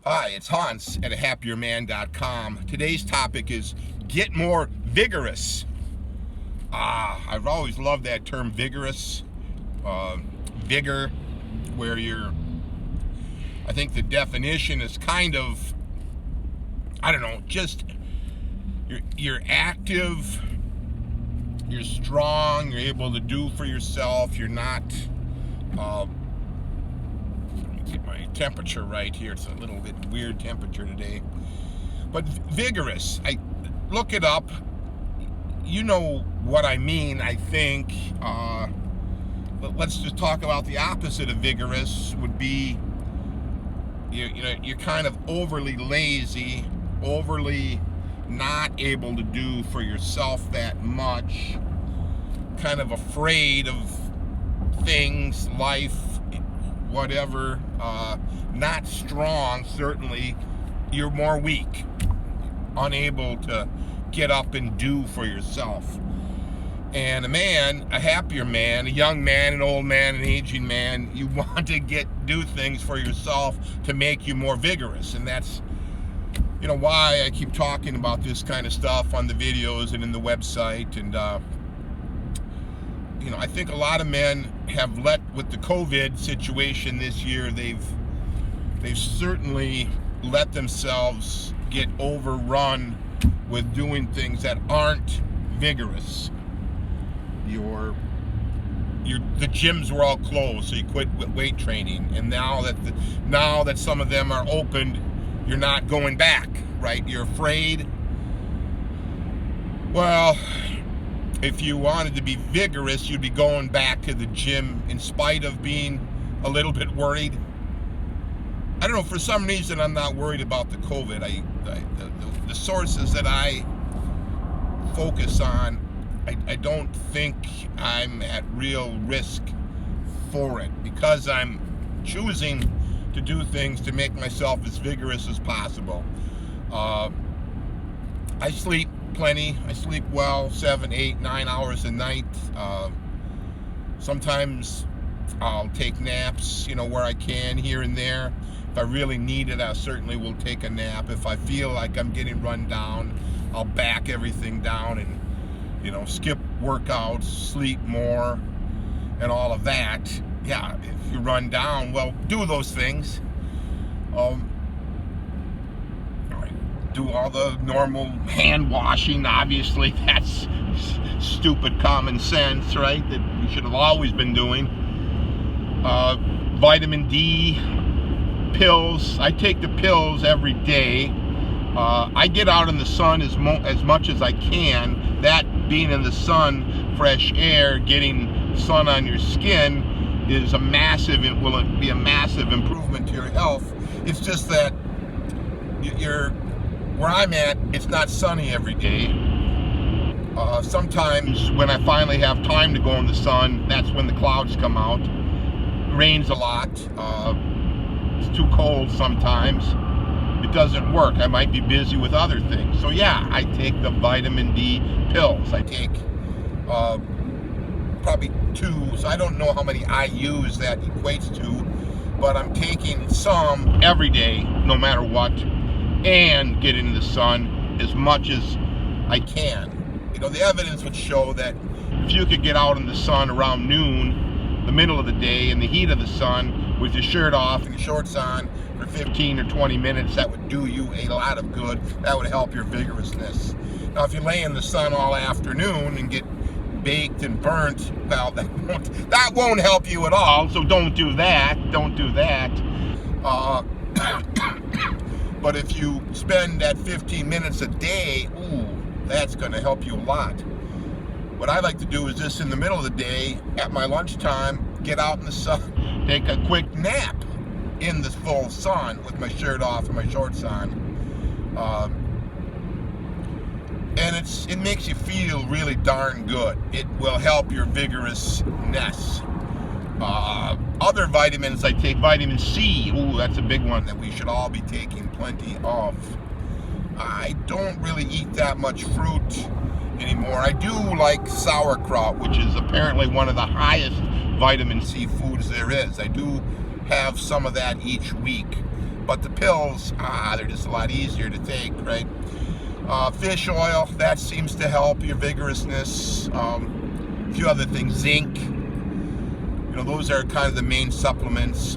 Hi, it's Hans at ahappierman.com. Today's topic is get more vigorous. I've always loved that term vigorous. Vigor, where I think the definition is kind of, I don't know, just you're active, you're strong, you're able to do for yourself, you're not, get my temperature right here. It's a little bit weird temperature today. But vigorous, I look it up. You know what I mean, I think. But let's just talk about the opposite of vigorous would be you're kind of overly lazy, overly not able to do for yourself that much, kind of afraid of things, life, whatever, not strong. Certainly you're more weak, unable to get up and do for yourself. And a happier man, a young man, an old man, an aging man, you want to do things for yourself to make you more vigorous. And that's why I keep talking about this kind of stuff on the videos and in the website. And I think a lot of men have with the COVID situation this year, they've certainly let themselves get overrun with doing things that aren't vigorous. The gyms were all closed, so you quit weight training, and now that some of them are opened, you're not going back, right? You're afraid. Well, if you wanted to be vigorous, you'd be going back to the gym in spite of being a little bit worried. I don't know, for some reason I'm not worried about the COVID. The sources that I focus on, I don't think I'm at real risk for it, because I'm choosing to do things to make myself as vigorous as possible. I sleep plenty. I sleep well, 7, 8, 9 hours a night. Sometimes I'll take naps, where I can, here and there. If I really need it, I certainly will take a nap. If I feel like I'm getting run down, I'll back everything down and skip workouts, sleep more, and all of that. Yeah, if you run down, well, do those things. Do all the normal hand washing. Obviously, that's stupid common sense, right? That we should have always been doing. Vitamin D pills. I take the pills every day. I get out in the sun as much as I can. That being in the sun, fresh air, getting sun on your skin will be a massive improvement to your health. It's just that where I'm at, it's not sunny every day. Sometimes when I finally have time to go in the sun, that's when the clouds come out. It rains a lot. It's too cold sometimes. It doesn't work. I might be busy with other things. So yeah, I take the vitamin D pills. I take probably 2. So I don't know how many IUs that equates to, but I'm taking some every day, no matter what, and get in the sun as much as I can. The evidence would show that if you could get out in the sun around noon, the middle of the day, in the heat of the sun, with your shirt off and your shorts on for 15 or 20 minutes, that would do you a lot of good. That would help your vigorousness. Now, if you lay in the sun all afternoon and get baked and burnt, well, that won't help you at all. So don't do that. Don't do that. But if you spend that 15 minutes a day, that's going to help you a lot. What I like to do is just in the middle of the day, at my lunchtime, get out in the sun, take a quick nap in the full sun with my shirt off and my shorts on. And it makes you feel really darn good. It will help your vigorousness. Other vitamins, I take vitamin C. That's a big one that we should all be taking plenty of. I don't really eat that much fruit anymore. I do like sauerkraut, which is apparently one of the highest vitamin C foods there is. I do have some of that each week. but the pills, they're just a lot easier to take, right? Fish oil, that seems to help your vigorousness. A few other things, zinc. Those are kind of the main supplements.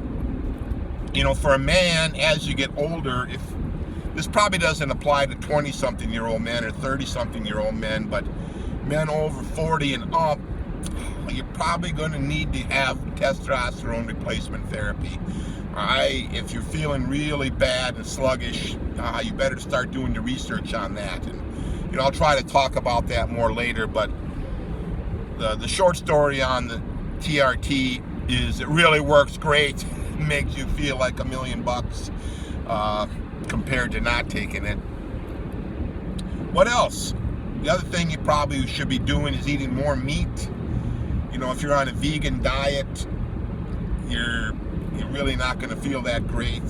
For a man, as you get older, if this probably doesn't apply to 20-something-year-old men or 30-something-year-old men, but men over 40 and up, you're probably going to need to have testosterone replacement therapy. If you're feeling really bad and sluggish, you better start doing your research on that. And I'll try to talk about that more later. But the short story on the TRT is it really works great. It makes you feel like $1 million compared to not taking it. What else? The other thing you probably should be doing is eating more meat. If you're on a vegan diet, you're really not going to feel that great.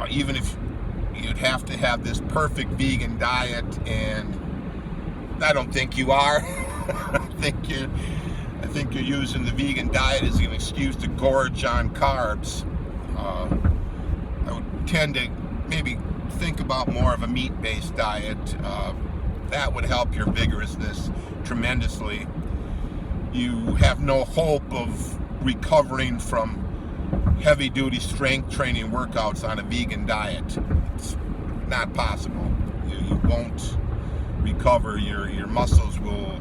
Even if you'd have to have this perfect vegan diet, and I don't think you are. I think you're using the vegan diet as an excuse to gorge on carbs. I would tend to maybe think about more of a meat-based diet. That would help your vigorousness tremendously. You have no hope of recovering from heavy-duty strength training workouts on a vegan diet. It's not possible. You won't recover. Your muscles will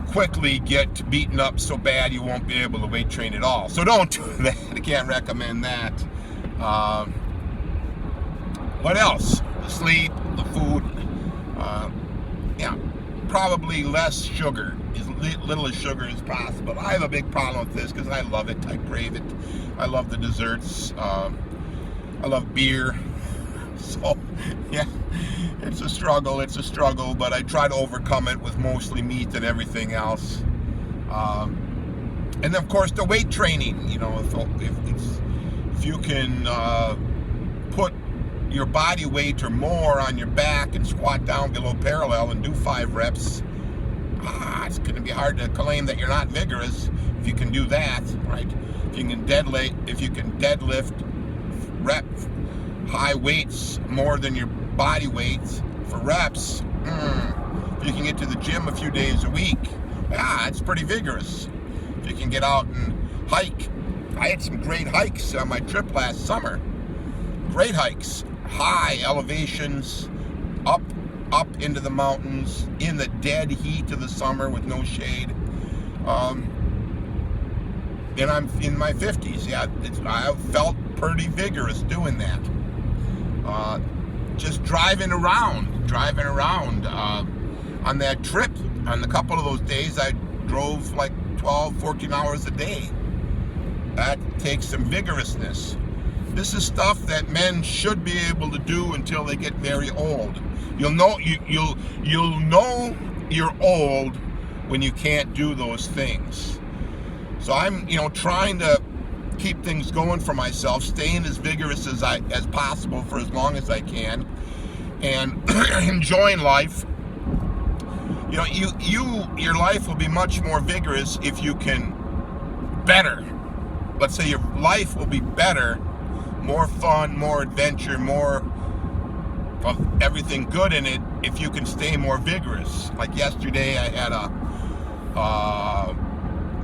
quickly get beaten up so bad you won't be able to weight train at all. So don't do that. I can't recommend that. What else? The sleep, the food. Probably less sugar, as little as sugar as possible. I have a big problem with this because I love it. I crave it. I love the desserts. I love beer. So, yeah, it's a struggle, but I try to overcome it with mostly meat and everything else. And then, of course, the weight training. If you can put your body weight or more on your back and squat down below parallel and do 5 reps, it's going to be hard to claim that you're not vigorous if you can do that, right? If you can deadlift high weights more than your body weight for reps, if you can get to the gym a few days a week, it's pretty vigorous. If you can get out and hike. I had some great hikes on my trip last summer. Great hikes. High elevations, up into the mountains, in the dead heat of the summer with no shade. And I'm in my 50s. I felt pretty vigorous doing that. Just driving around on that trip. On a couple of those days, I drove like 12, 14 hours a day. That takes some vigorousness. This is stuff that men should be able to do until they get very old. You'll know you're old when you can't do those things. So I'm trying to keep things going for myself, staying as vigorous as possible for as long as I can, and enjoying life. Your life will be much more vigorous if you can better. Let's say your life will be better, more fun, more adventure, more of everything good in it if you can stay more vigorous. Like yesterday, I had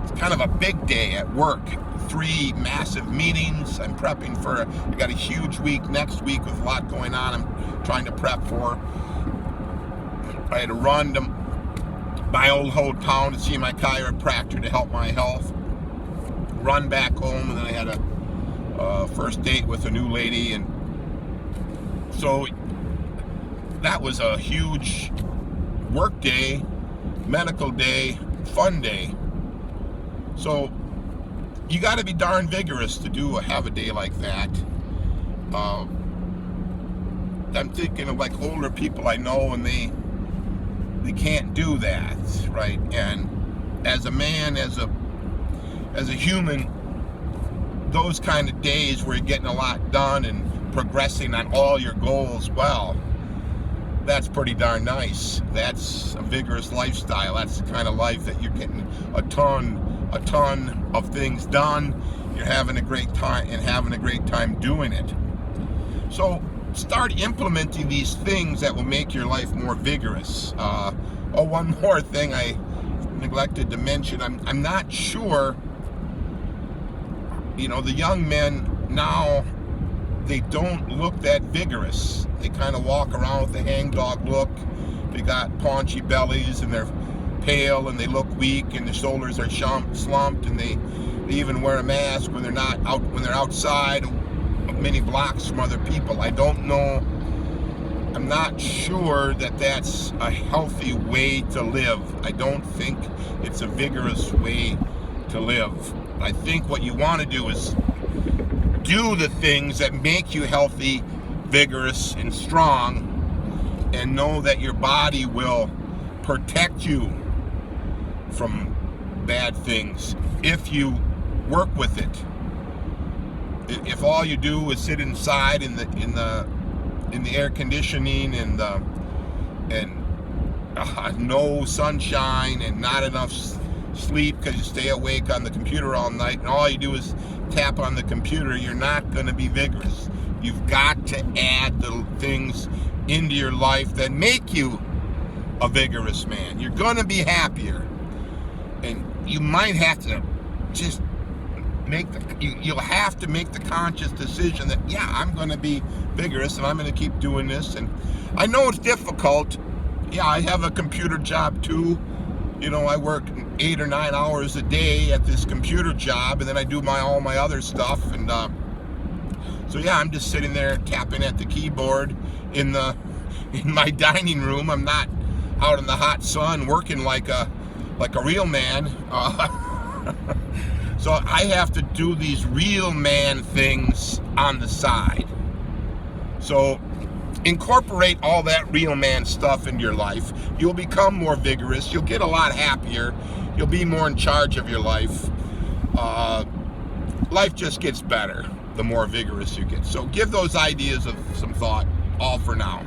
it's kind of a big day at work. 3 massive meetings. I got a huge week next week with a lot going on I'm trying to prep for. I had to run to my old hometown to see my chiropractor to help my health. Run back home, and then I had a first date with a new lady, and so that was a huge work day, medical day, fun day. So you got to be darn vigorous to have a day like that. I'm thinking of like older people I know, and they can't do that, right? And as a man, as a human, those kind of days where you're getting a lot done and progressing on all your goals, well, that's pretty darn nice. That's a vigorous lifestyle. That's the kind of life that you're getting a ton of things done, you're having a great time doing it. So start implementing these things that will make your life more vigorous. One more thing I neglected to mention. I'm not sure, the young men now, they don't look that vigorous. They kind of walk around with the hangdog look. They got paunchy bellies and they're pale and they look weak and their shoulders are slumped, and they even wear a mask when they're outside many blocks from other people. I don't know. I'm not sure that that's a healthy way to live. I don't think it's a vigorous way to live. I think what you want to do is do the things that make you healthy, vigorous, and strong, and know that your body will protect you from bad things if you work with it. If all you do is sit inside in the air conditioning and no sunshine and not enough sleep because you stay awake on the computer all night, and all you do is tap on the computer, you're not going to be vigorous. You've got to add the things into your life that make you a vigorous man. You're going to be happier, and you might have to just you'll have to make the conscious decision that, yeah, I'm going to be vigorous and I'm going to keep doing this. And I know it's difficult. Yeah, I have a computer job too. I work 8 or 9 hours a day at this computer job, and then I do all my other stuff. And so yeah, I'm just sitting there tapping at the keyboard in my dining room. I'm not out in the hot sun working like a real man. So I have to do these real man things on the side. So incorporate all that real man stuff into your life. You'll become more vigorous. You'll get a lot happier. You'll be more in charge of your life. Life just gets better the more vigorous you get. So give those ideas of some thought, all for now.